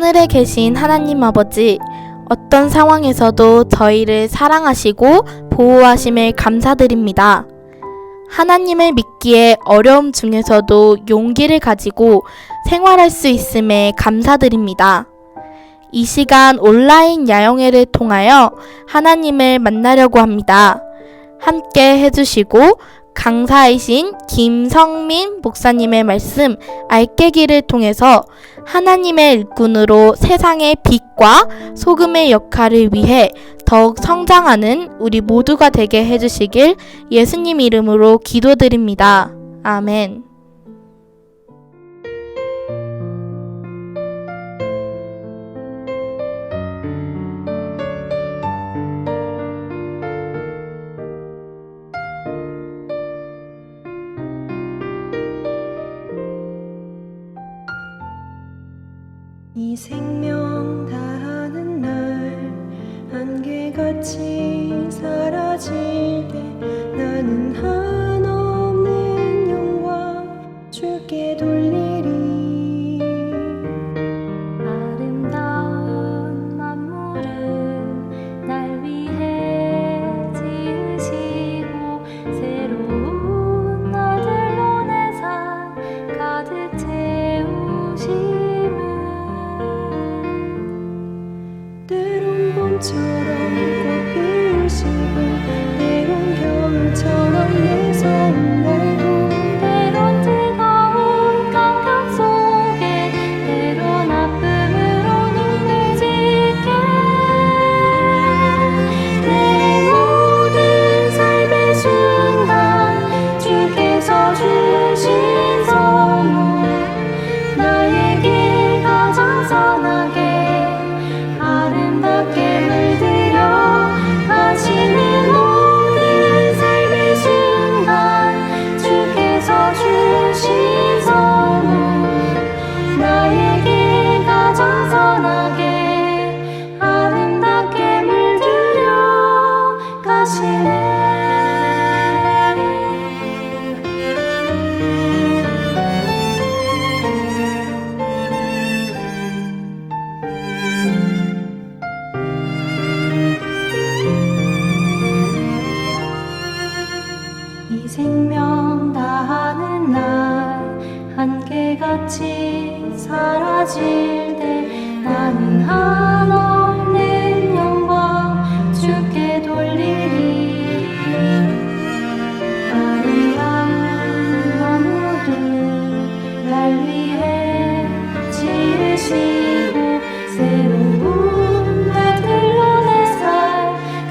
하늘에 계신 하나님 아버지, 어떤 상황에서도 저희를 사랑하시고 보호하심을 감사드립니다. 하나님을 믿기에 어려움 중에서도 용기를 가지고 생활할 수 있음에 감사드립니다. 이 시간 온라인 야영회를 통하여 하나님을 만나려고 합니다. 함께 해주시고 강사이신 김성민 목사님의 말씀 알깨기를 통해서 하나님의 일꾼으로 세상의 빛과 소금의 역할을 위해 더욱 성장하는 우리 모두가 되게 해주시길 예수님 이름으로 기도드립니다. 아멘. 이 생명 다하는 날 안개같이 사라질 때 나는 한없는 영광 주께 돌리리. 아름다운 만물은 날 위해 지으시고 새로운 날들로 내 삶 가득 채우시고 때론 봄처럼 꽃 피우시고 때론 겨울처럼 매서운 날도 때론 뜨거운 감격 속에 때론 아픔으로 눈을 짓게 내 모든 삶의 순간 주께서 주신 선물 나에게 가장 선하게 아름답게 물들여 가시는 모든 삶의 순간 주께서 주신 선물 나에게 가장 선하게 아름답게 물들여 가시네. 이 생명 다하는 날 한결같이 사라질 때 나는 한없는 영광 주께 돌리리. 아름다운 만물은 날 위해 지으시고 새로운 날들로 내 삶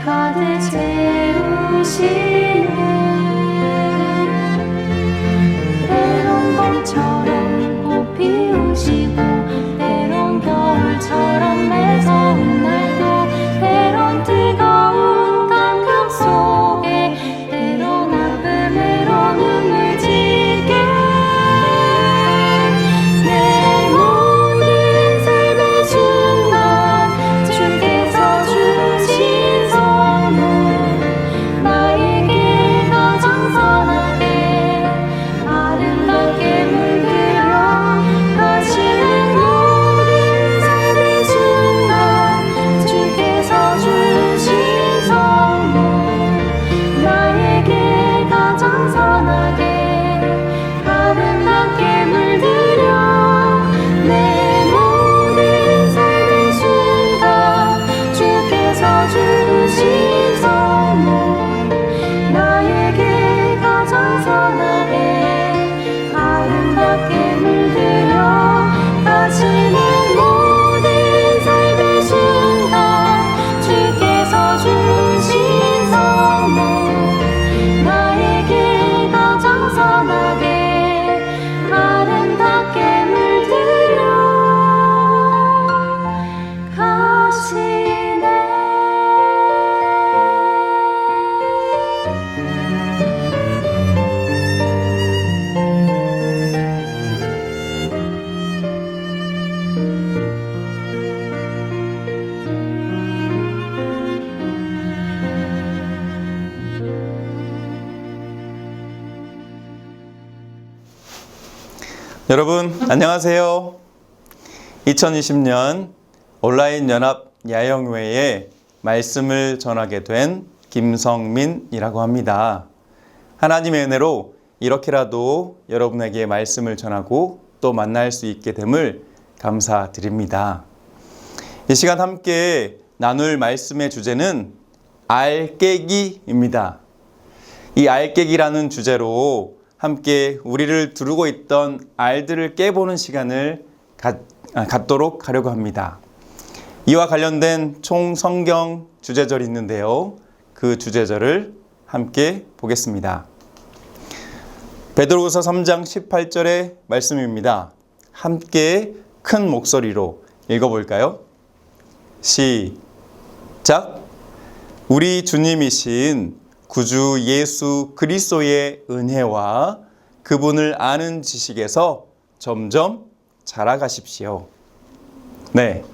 가득 채우시네. 때론 봄처럼 꽃 피우시고 때론 겨울처럼 매서운 날도 때론 뜨거운 감격 속에 때론 아픔으로 눈물 짓게 내 모든 삶의 순간 주께서 주신 선물 나에게 가장 선하게 아름답게 물들여 가시는 모든 삶의 순간 주께서 주신 선물 나에게 가장 선하게 아름답게 물들여 내 모든 삶의 순간 주께서 주신 선물 나에게 가장 선하게 아름답게 물들여 가시는 모든 삶의 순간 주께서 주신 선물 나에게 가장 선하게 아름답게 물들여 가시네. 여러분 안녕하세요. 2020년 온라인 연합 야영회에 말씀을 전하게 된 김성민이라고 합니다. 하나님의 은혜로 이렇게라도 여러분에게 말씀을 전하고 또 만날 수 있게 됨을 감사드립니다. 이 시간 함께 나눌 말씀의 주제는 알깨기입니다. 이 알깨기라는 주제로 함께 우리를 두르고 있던 알들을 깨보는 시간을 갖도록 하려고 합니다. 이와 관련된 총 성경 주제절이 있는데요. 그 주제절을 함께 보겠습니다. 베드로후서 3장 18절의 말씀입니다. 함께 큰 목소리로 읽어볼까요? 시작! 우리 주님이신 구주 예수 그리스도의 은혜와 그분을 아는 지식에서 점점 자라가십시오. 네,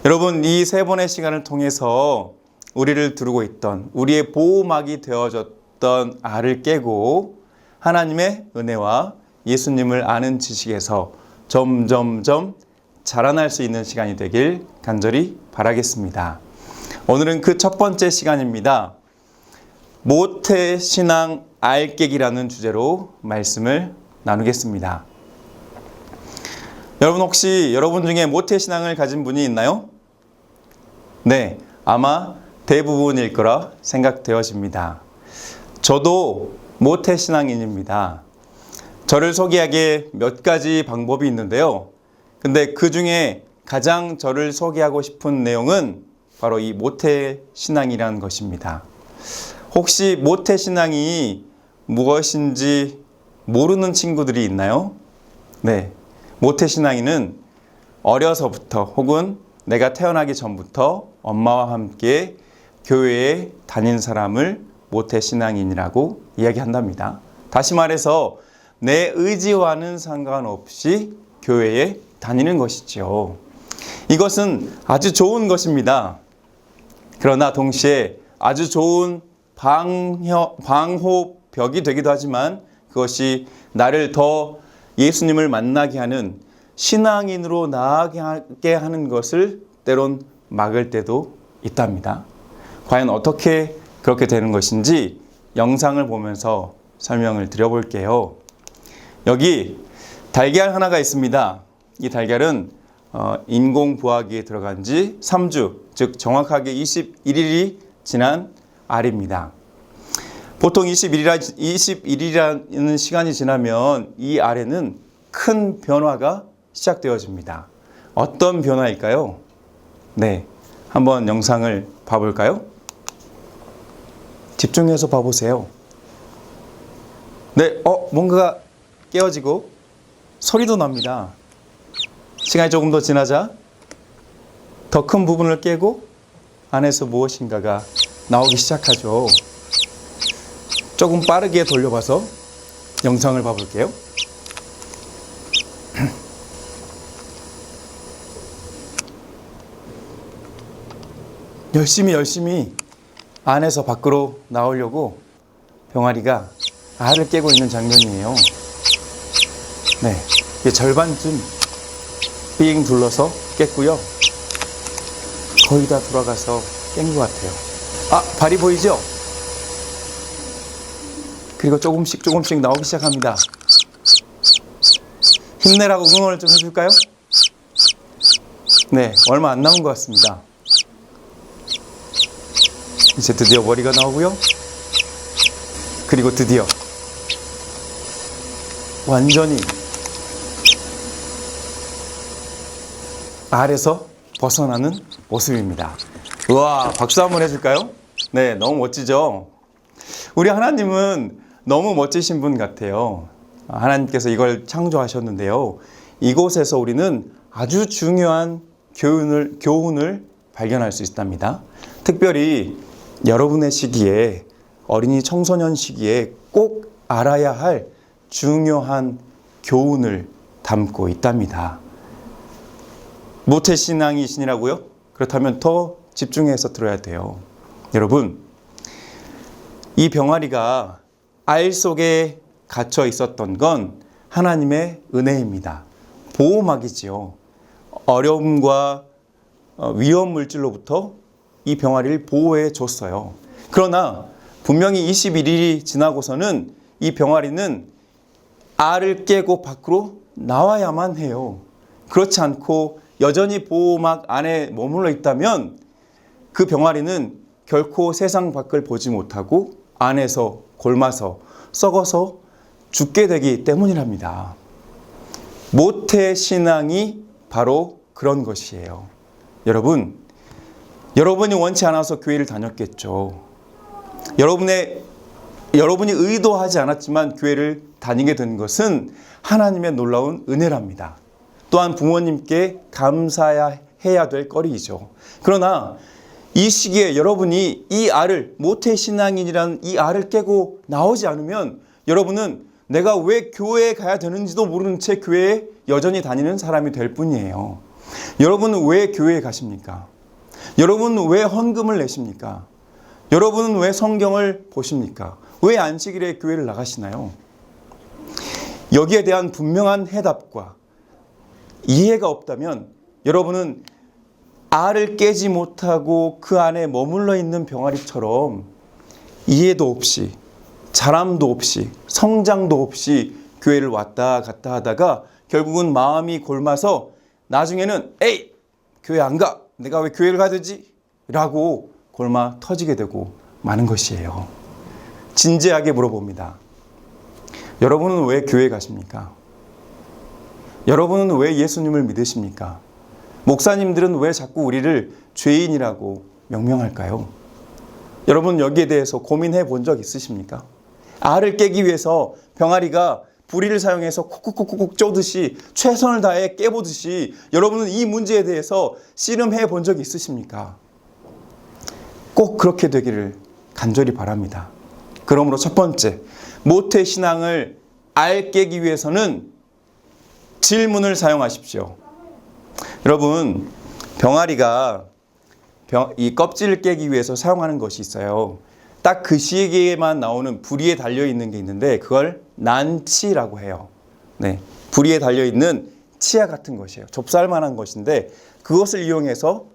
여러분 이 세 번의 시간을 통해서 우리를 두르고 있던 우리의 보호막이 되어졌던 알을 깨고 하나님의 은혜와 예수님을 아는 지식에서 점점점 자라날 수 있는 시간이 되길 간절히 바라겠습니다. 오늘은 그 첫 번째 시간입니다. 모태신앙 알깨기라는 주제로 말씀을 나누겠습니다. 여러분 혹시 여러분 중에 모태신앙을 가진 분이 있나요? 네, 아마 대부분일 거라 생각되어집니다. 저도 모태신앙인입니다. 저를 소개하기에 몇 가지 방법이 있는데요. 근데 그 중에 가장 저를 소개하고 싶은 내용은 바로 이 모태신앙이라는 것입니다. 혹시 모태신앙이 무엇인지 모르는 친구들이 있나요? 네, 모태신앙인은 어려서부터 혹은 내가 태어나기 전부터 엄마와 함께 교회에 다닌 사람을 모태신앙인이라고 이야기한답니다. 다시 말해서 내 의지와는 상관없이 교회에 다니는 것이죠. 이것은 아주 좋은 것입니다. 그러나 동시에 아주 좋은 방호벽이 되기도 하지만 그것이 나를 더 예수님을 만나게 하는 신앙인으로 나아가게 하는 것을 때론 막을 때도 있답니다. 과연 어떻게 그렇게 되는 것인지 영상을 보면서 설명을 드려볼게요. 여기 달걀 하나가 있습니다. 이 달걀은 인공부화기에 들어간 지 3주, 즉 정확하게 21일이 지난 알입니다. 보통 21일이라는 시간이 지나면 이 알에는 큰 변화가 시작되어집니다. 어떤 변화일까요? 네, 한번 영상을 봐볼까요? 집중해서 봐보세요. 네, 뭔가가 깨어지고 소리도 납니다. 시간이 조금 더 지나자 더 큰 부분을 깨고 안에서 무엇인가가 나오기 시작하죠. 조금 빠르게 돌려봐서 영상을 봐볼게요. 열심히 안에서 밖으로 나오려고 병아리가 알을 깨고 있는 장면이에요. 네, 이게 절반쯤 삥 둘러서 깼고요. 거의 다 돌아가서 깬 것 같아요. 발이 보이죠? 그리고 조금씩 나오기 시작합니다. 힘내라고 응원을 좀 해줄까요? 네, 얼마 안 남은 것 같습니다. 이제 드디어 머리가 나오고요. 그리고 드디어 완전히 알에서 벗어나는 모습입니다. 우와, 박수 한번 해줄까요? 네, 너무 멋지죠? 우리 하나님은 너무 멋지신 분 같아요. 하나님께서 이걸 창조하셨는데요. 이곳에서 우리는 아주 중요한 교훈을 발견할 수 있답니다. 특별히 여러분의 시기에, 어린이 청소년 시기에 꼭 알아야 할 중요한 교훈을 담고 있답니다. 모태신앙이시라고요? 그렇다면 더 집중해서 들어야 돼요. 여러분, 이 병아리가 알 속에 갇혀 있었던 건 하나님의 은혜입니다. 보호막이지요. 어려움과 위험 물질로부터 이 병아리를 보호해 줬어요. 그러나 분명히 21일이 지나고서는 이 병아리는 알을 깨고 밖으로 나와야만 해요. 그렇지 않고 여전히 보호막 안에 머물러 있다면 그 병아리는 결코 세상 밖을 보지 못하고 안에서 골마서 썩어서 죽게 되기 때문이랍니다. 모태 신앙이 바로 그런 것이에요. 여러분이 원치 않아서 교회를 다녔겠죠. 여러분이 의도하지 않았지만 교회를 다니게 된 것은 하나님의 놀라운 은혜랍니다. 또한 부모님께 감사해야 될 거리이죠. 그러나 이 시기에 여러분이 이 알을, 모태신앙인이라는 이 알을 깨고 나오지 않으면 여러분은 내가 왜 교회에 가야 되는지도 모르는 채 교회에 여전히 다니는 사람이 될 뿐이에요. 여러분은 왜 교회에 가십니까? 여러분은 왜 헌금을 내십니까? 여러분은 왜 성경을 보십니까? 왜 안식일에 교회를 나가시나요? 여기에 대한 분명한 해답과 이해가 없다면 여러분은 알을 깨지 못하고 그 안에 머물러 있는 병아리처럼 이해도 없이 자람도 없이 성장도 없이 교회를 왔다 갔다 하다가 결국은 마음이 골마서 나중에는 에이! 교회 안 가! 내가 왜 교회를 가야 되지? 라고 골마 터지게 되고 마는 것이에요. 진지하게 물어봅니다. 여러분은 왜 교회에 가십니까? 여러분은 왜 예수님을 믿으십니까? 목사님들은 왜 자꾸 우리를 죄인이라고 명명할까요? 여러분 여기에 대해서 고민해 본 적 있으십니까? 알을 깨기 위해서 병아리가 부리를 사용해서 콕콕콕콕 쪼듯이 최선을 다해 깨보듯이 여러분은 이 문제에 대해서 씨름해 본 적이 있으십니까? 꼭 그렇게 되기를 간절히 바랍니다. 그러므로 첫 번째, 모태 신앙을 알 깨기 위해서는 질문을 사용하십시오. 여러분, 병아리가 이 껍질을 깨기 위해서 사용하는 것이 있어요. 딱 그 시기에만 나오는 부리에 달려있는 게 있는데 그걸 난치라고 해요. 네, 부리에 달려있는 치아 같은 것이에요. 좁쌀만한 것인데 그것을 이용해서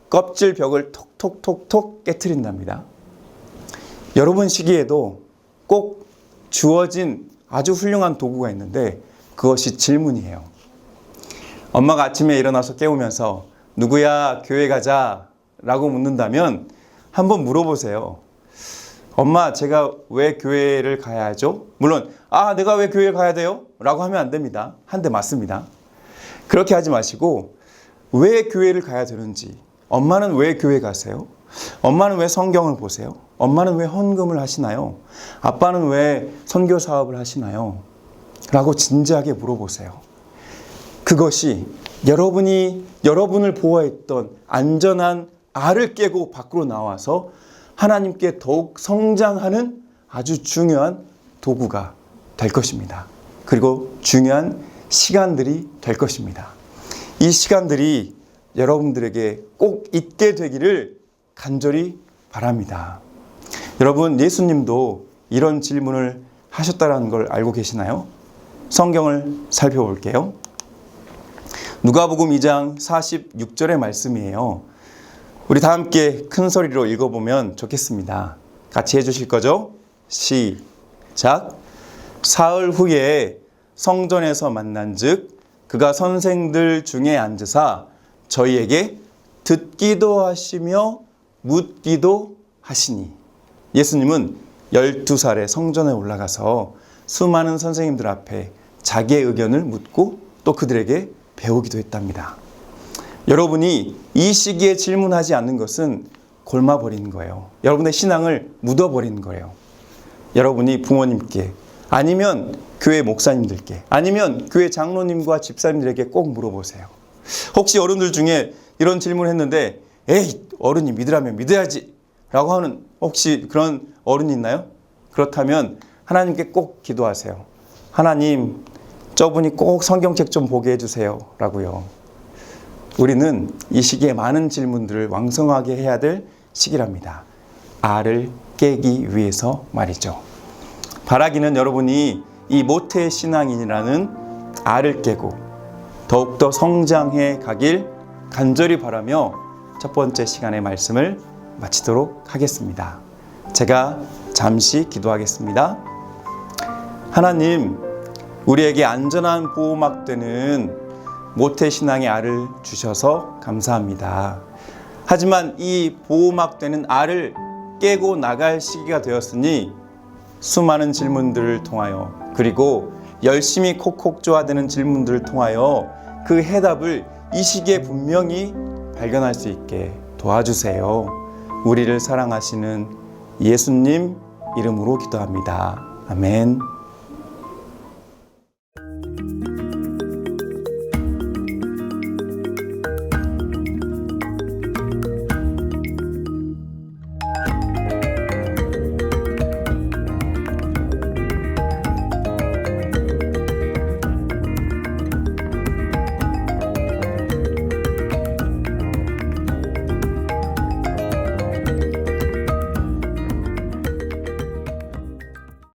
껍질 벽을 톡톡톡톡 깨트린답니다. 여러분 시기에도 꼭 주어진 아주 훌륭한 도구가 있는데 그것이 질문이에요. 엄마가 아침에 일어나서 깨우면서 누구야 교회 가자 라고 묻는다면 한번 물어보세요. 엄마 제가 왜 교회를 가야 하죠? 물론 내가 왜 교회를 가야 돼요? 라고 하면 안 됩니다. 한 대 맞습니다. 그렇게 하지 마시고 왜 교회를 가야 되는지, 엄마는 왜 교회 가세요? 엄마는 왜 성경을 보세요? 엄마는 왜 헌금을 하시나요? 아빠는 왜 선교 사업을 하시나요? 라고 진지하게 물어보세요. 그것이 여러분을 보호했던 안전한 알을 깨고 밖으로 나와서 하나님께 더욱 성장하는 아주 중요한 도구가 될 것입니다. 그리고 중요한 시간들이 될 것입니다. 이 시간들이 여러분들에게 꼭 있게 되기를 간절히 바랍니다. 여러분, 예수님도 이런 질문을 하셨다는 걸 알고 계시나요? 성경을 살펴볼게요. 누가복음 2장 46절의 말씀이에요. 우리 다 함께 큰 소리로 읽어보면 좋겠습니다. 같이 해주실 거죠? 시작. 사흘 후에 성전에서 만난즉 그가 선생들 중에 앉으사 저희에게 듣기도 하시며 묻기도 하시니. 예수님은 12살에 성전에 올라가서 수많은 선생님들 앞에 자기의 의견을 묻고 또 그들에게 배우기도 했답니다. 여러분이 이 시기에 질문하지 않는 것은 골마버리는 거예요. 여러분의 신앙을 묻어버리는 거예요. 여러분이 부모님께 아니면 교회 목사님들께 아니면 교회 장로님과 집사님들에게 꼭 물어보세요. 혹시 어른들 중에 이런 질문을 했는데 에이 어른이 믿으라면 믿어야지 라고 하는 혹시 그런 어른이 있나요? 그렇다면 하나님께 꼭 기도하세요. 하나님 저분이 꼭 성경책 좀 보게 해주세요 라고요. 우리는 이 시기에 많은 질문들을 왕성하게 해야 될 시기랍니다. 알을 깨기 위해서 말이죠. 바라기는 여러분이 이 모태 신앙인이라는 알을 깨고 더욱더 성장해 가길 간절히 바라며 첫 번째 시간의 말씀을 마치도록 하겠습니다. 제가 잠시 기도하겠습니다. 하나님, 우리에게 안전한 보호막 되는 모태신앙의 알을 주셔서 감사합니다. 하지만 이 보호막 되는 알을 깨고 나갈 시기가 되었으니 수많은 질문들을 통하여, 그리고 열심히 콕콕 쪼아대는 질문들을 통하여 그 해답을 이 시기에 분명히 발견할 수 있게 도와주세요. 우리를 사랑하시는 예수님 이름으로 기도합니다. 아멘.